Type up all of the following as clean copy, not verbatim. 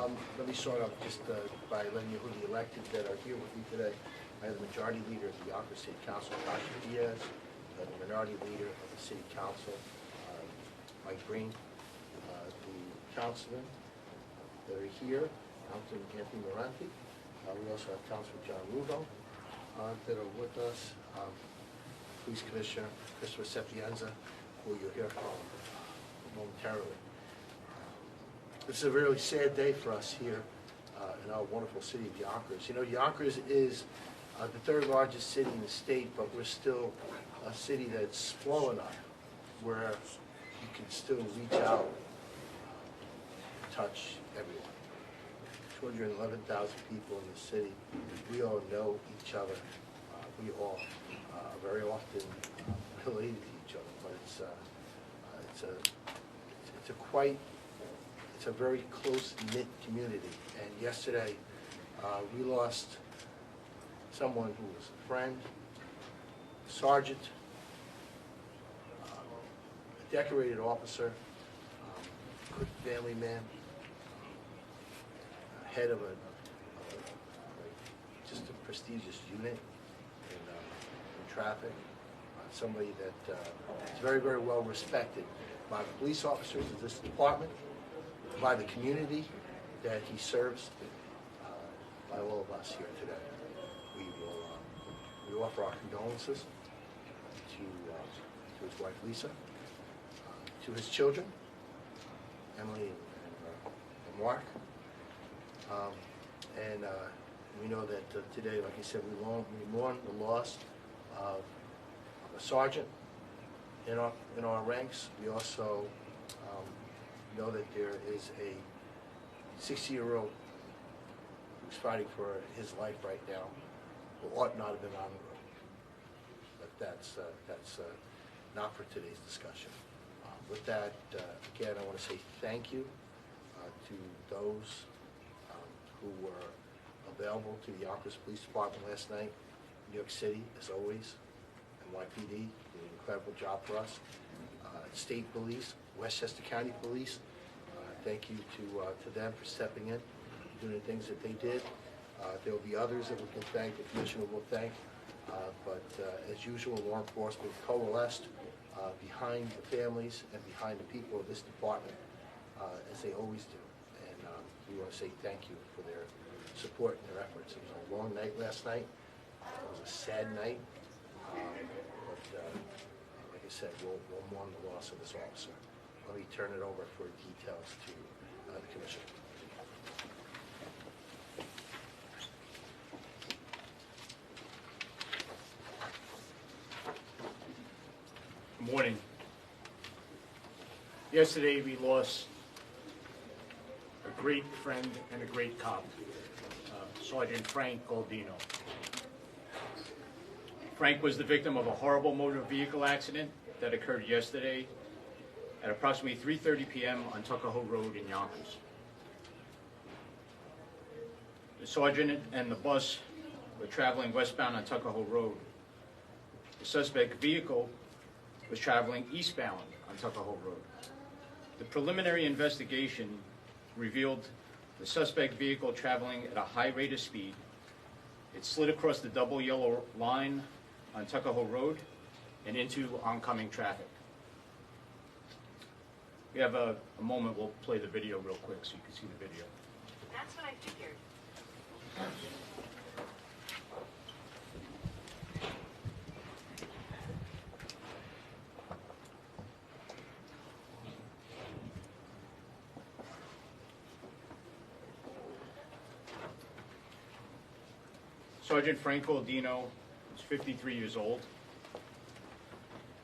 Let me start off just by letting you know who the elected that are here with me today. I have the majority leader of the Yonkers City Council, Tasha Diaz, the minority leader of the City Council, Mike Green, the councilmen that are here, Councilman Anthony Moranti. We also have Councilman John Ruvo that are with us, Police Commissioner Christopher Sapienza, who you'll hear from momentarily. This is a really sad day for us here in our wonderful city of Yonkers. You know, Yonkers is the third largest city in the state, but we're still a city that's small enough where you can still reach out and touch everyone. 211,000 people in the city. We all know each other. We all very often related to each other, but it's a very close-knit community. And yesterday, we lost someone who was a friend, a sergeant, a decorated officer, good family man, head of just a prestigious unit in traffic, somebody that is very, very well respected by the police officers of this department, by the community that he serves, by all of us here today. We offer our condolences to his wife Lisa, to his children, Emily and Mark, and we know that today, like I said, we mourn the loss of a sergeant in our ranks. We also know that there is a 60-year-old who's fighting for his life right now, who ought not have been on the road. But that's not for today's discussion. With that, again, I want to say thank you to those who were available to the Yonkers Police Department last night. New York City, as always, and YPD did an incredible job for us. State Police, Westchester County Police, thank you to them for stepping in, doing the things that they did. There will be others that we can thank, the Commissioner will thank, but as usual, law enforcement coalesced behind the families and behind the people of this department, as they always do. And we want to say thank you for their support and their efforts. It was a long night last night. It was a sad night, but like I said, we'll mourn the loss of this officer. Let me turn it over for details to the Commissioner. Good morning. Yesterday we lost a great friend and a great cop, Sergeant Frank Gualdino. Frank was the victim of a horrible motor vehicle accident that occurred yesterday at approximately 3:30 p.m. on Tuckahoe Road in Yonkers. The sergeant and the bus were traveling westbound on Tuckahoe Road. The suspect vehicle was traveling eastbound on Tuckahoe Road. The preliminary investigation revealed the suspect vehicle traveling at a high rate of speed. It slid across the double yellow line on Tuckahoe Road and into oncoming traffic. We have a moment, we'll play the video real quick so you can see the video. That's what I figured. Sergeant Frank Gualdino was 53 years old.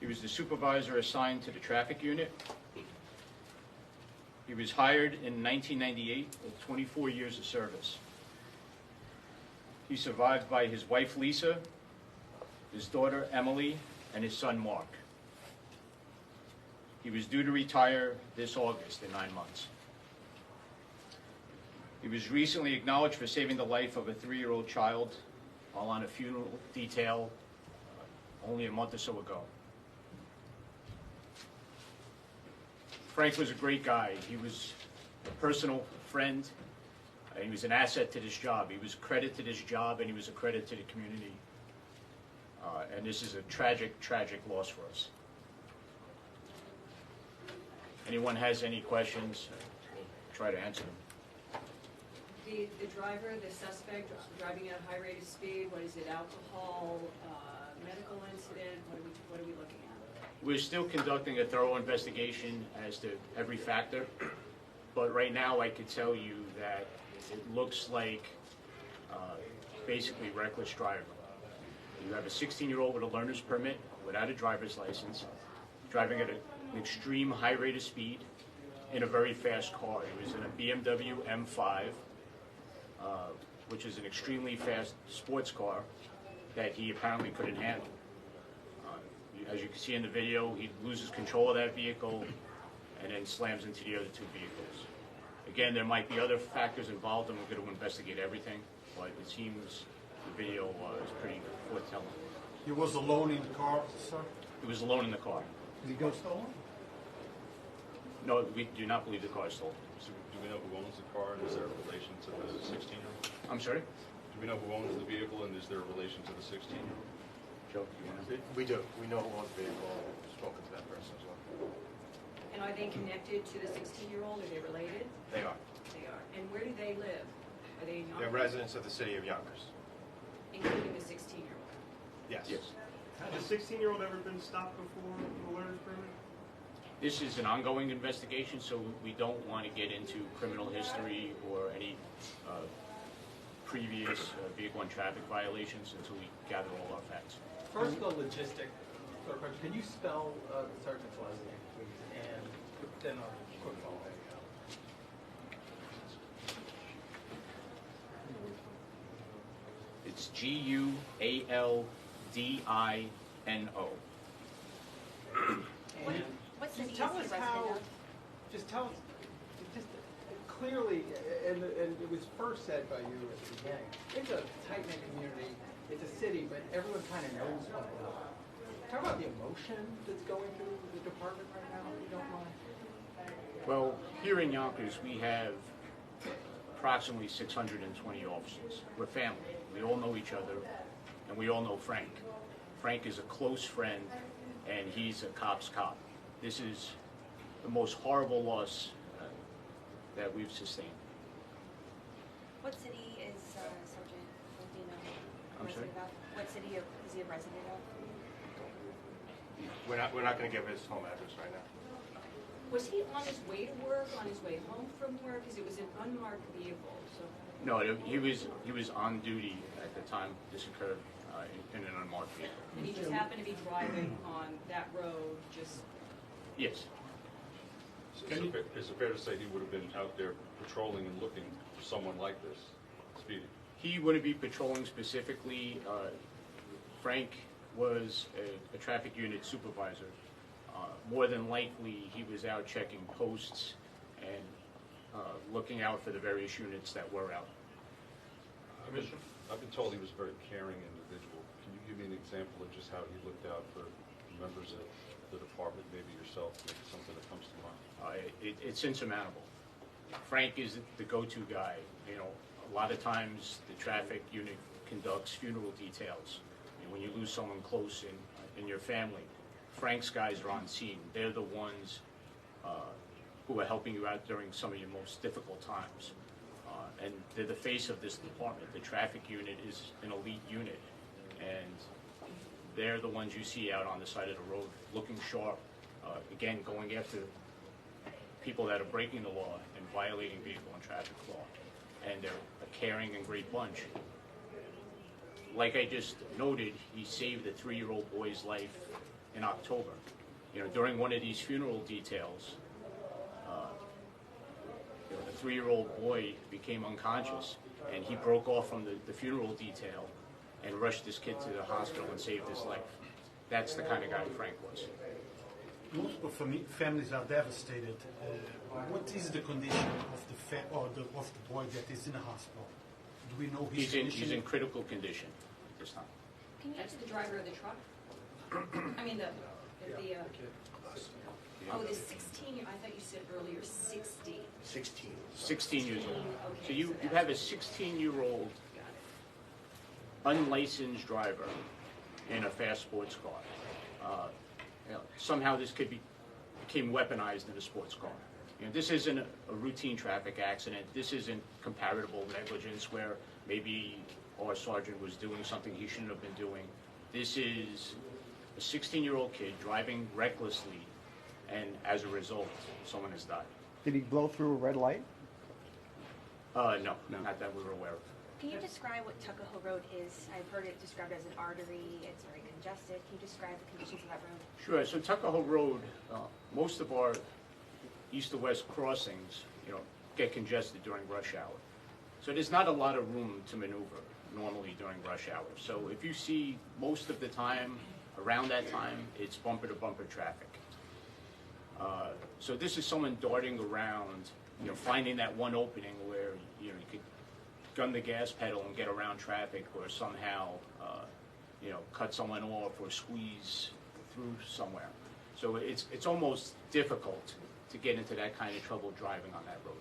He was the supervisor assigned to the traffic unit. He was hired in 1998 with 24 years of service. He's survived by his wife Lisa, his daughter Emily, and his son Mark. He was due to retire this August in 9 months. He was recently acknowledged for saving the life of a 3-year-old child while on a funeral detail only a month or so ago. Frank was a great guy. He was a personal friend. And he was an asset to this job. He was a credit to this job, and he was a credit to the community. And this is a tragic, tragic loss for us. Anyone has any questions, we'll try to answer them. The driver, the suspect, driving at a high rate of speed, what is it, alcohol, medical incident, what are we looking at? We're still conducting a thorough investigation as to every factor, but right now I could tell you that it looks like basically reckless driving. You have a 16-year-old with a learner's permit without a driver's license, driving at an extreme high rate of speed in a very fast car. He was in a BMW M5, which is an extremely fast sports car that he apparently couldn't handle. As you can see in the video, he loses control of that vehicle and then slams into the other two vehicles. Again, there might be other factors involved, and we're going to investigate everything, but it seems the video is pretty foretelling. He was alone in the car, sir? He was alone in the car. Did he go stolen? No, we do not believe the car is stolen. So do we know who owns the car, and is there a relation to the 16-year-old? I'm sorry? Do we know who owns the vehicle, and is there a relation to the 16-year-old? Joe, do you want to? We do. We know who owns the vehicle. We've spoken to that person as well. And are they connected to the 16-year-old? Are they related? They are. They are. And where do they live? Are they not? They're residents of the city of Yonkers. Including the 16-year-old? Yes. Yes. Has a 16-year-old ever been stopped before with a learner's permit? This is an ongoing investigation, so we don't want to get into criminal history or any previous vehicle and traffic violations until we gather all our facts. First, the logistic sort of question. Can you spell the sergeant's last name, please? And then a quick follow-up. It's Gualdino. And What city just tell is us he a how, resident of? just tell us, just clearly, and it was first said by you at the beginning, it's a tight-knit community, it's a city, but everyone kind of knows one another. Talk about the emotion that's going through the department right now, if you don't mind. Well, here in Yonkers, we have approximately 620 officers. We're family. We all know each other, and we all know Frank. Frank is a close friend, and he's a cop's cop. This is the most horrible loss that we've sustained. What city is Sergeant Gualdino a I'm sorry? resident of? What city is he a resident of? We're not going to give his home address right now. Was he on his way to work, on his way home from work? Because it was an unmarked vehicle, so. No, he was on duty at the time this occurred in an unmarked vehicle. And he just happened to be driving on that road, just, Yes. So is it fair to say he would have been out there patrolling and looking for someone like this, speeding? He wouldn't be patrolling specifically. Frank was a traffic unit supervisor. More than likely, he was out checking posts and looking out for the various units that were out. I've been told he was a very caring individual. Can you give me an example of just how he looked out for members of the department, maybe yourself, maybe something that comes to mind? It's insurmountable. Frank is the go-to guy. You know, a lot of times the traffic unit conducts funeral details. And when you lose someone close in your family, Frank's guys are on scene. They're the ones who are helping you out during some of your most difficult times. And they're the face of this department. The traffic unit is an elite unit, and they're the ones you see out on the side of the road looking sharp, again, going after people that are breaking the law and violating vehicle and traffic law. And they're a caring and great bunch. Like I just noted, he saved a 3-year-old boy's life in October. You know, during one of these funeral details, the 3-year-old boy became unconscious, and he broke off from the funeral detail and rushed this kid to the hospital and saved his life. That's the kind of guy Frank was. Multiple families are devastated. What is the condition of the boy that is in the hospital? Do we know his condition? He's in critical condition at this time. that's the driver of the truck? I mean, the Yeah, Oh, the 16, I thought you said earlier 60. 16. 16 years old. Okay, So you that's- have a 16-year-old Got it. unlicensed driver in a fast sports car. Somehow this became weaponized in a sports car. This isn't a routine traffic accident. This isn't comparable negligence where maybe our sergeant was doing something he shouldn't have been doing. This is a 16-year-old kid driving recklessly, and as a result, someone has died. Did he blow through a red light? No, not that we were aware of. Can you describe what Tuckahoe Road is? I've heard it described as an artery. It's very congested. Can you describe the conditions of that road? Sure. So Tuckahoe Road, most of our east to west crossings, get congested during rush hour. So there's not a lot of room to maneuver normally during rush hour. So if you see most of the time, around that time, it's bumper to bumper traffic. So this is someone darting around, finding that one opening where, you could gun the gas pedal and get around traffic, or somehow, cut someone off or squeeze through somewhere. So it's almost difficult to get into that kind of trouble driving on that road.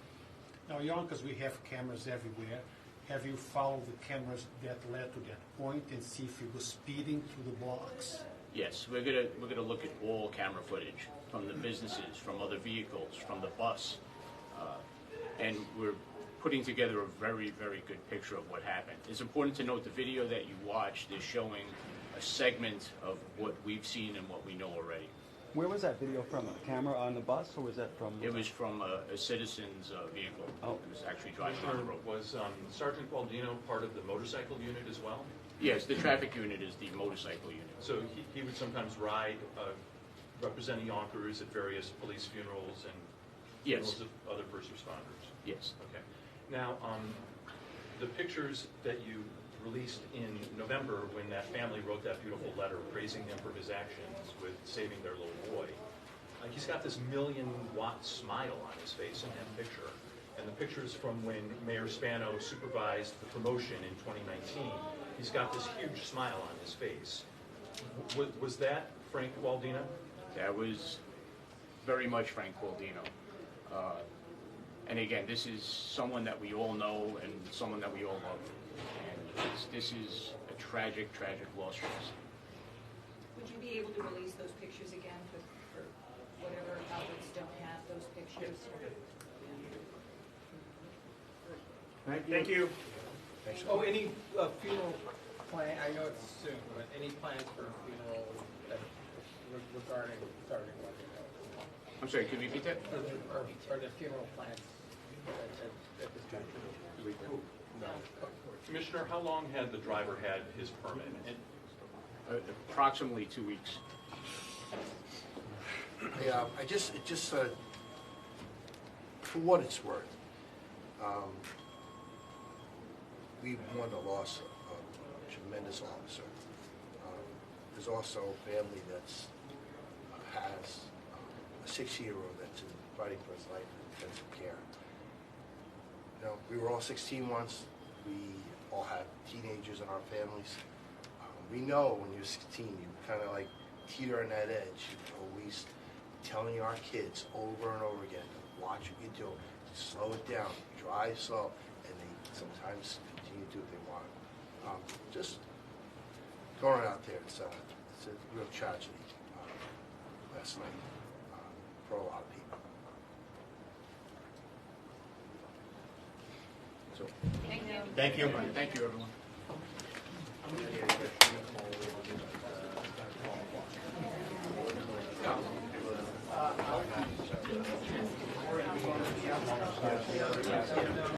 Now, Yonkers, we have cameras everywhere. Have you followed the cameras that led to that point and see if he was speeding through the blocks? Yes, we're gonna look at all camera footage from the businesses, from other vehicles, from the bus, and we're putting together a very, very good picture of what happened. It's important to note the video that you watched is showing a segment of what we've seen and what we know already. Where was that video from? A camera on the bus, or was that from? It was from a citizen's vehicle. Oh. It was actually driving on the road. Was Sergeant Gualdino part of the motorcycle unit as well? Yes, the traffic unit is the motorcycle unit. So he would sometimes ride representing Yonkers at various police funerals and Yes. funerals of other first responders? Yes. Okay. Now, the pictures that you released in November when that family wrote that beautiful letter praising him for his actions with saving their little boy, he's got this million-watt smile on his face in that picture. And the pictures from when Mayor Spano supervised the promotion in 2019, he's got this huge smile on his face. Was that Frank Gualdino? That was very much Frank Gualdino. And again, this is someone that we all know and someone that we all love. And this is a tragic, tragic loss for us. Would you be able to release those pictures again for whatever outlets don't have those pictures? Thank you. Oh, any funeral plan, I know it's soon, but any plans for a funeral that regarding Sergeant Gualdino? I'm sorry, could you repeat that? Or the funeral plans at this time? No. Commissioner, how long had the driver had his permit? Approximately 2 weeks. Yeah, for what it's worth, we mourn the loss of a tremendous officer. There's also a family that's has a 6-year-old that's fighting for his life in intensive care. We were all 16 once. We all have teenagers in our families. We know when you're 16, you kind of like teeter on that edge. You're always telling our kids over and over again, watch what you do, slow it down, drive slow, and they sometimes continue to do what they want. Just going out there, it's a real tragedy last night for a lot of people. So, Thank you. thank you. Thank you, everyone.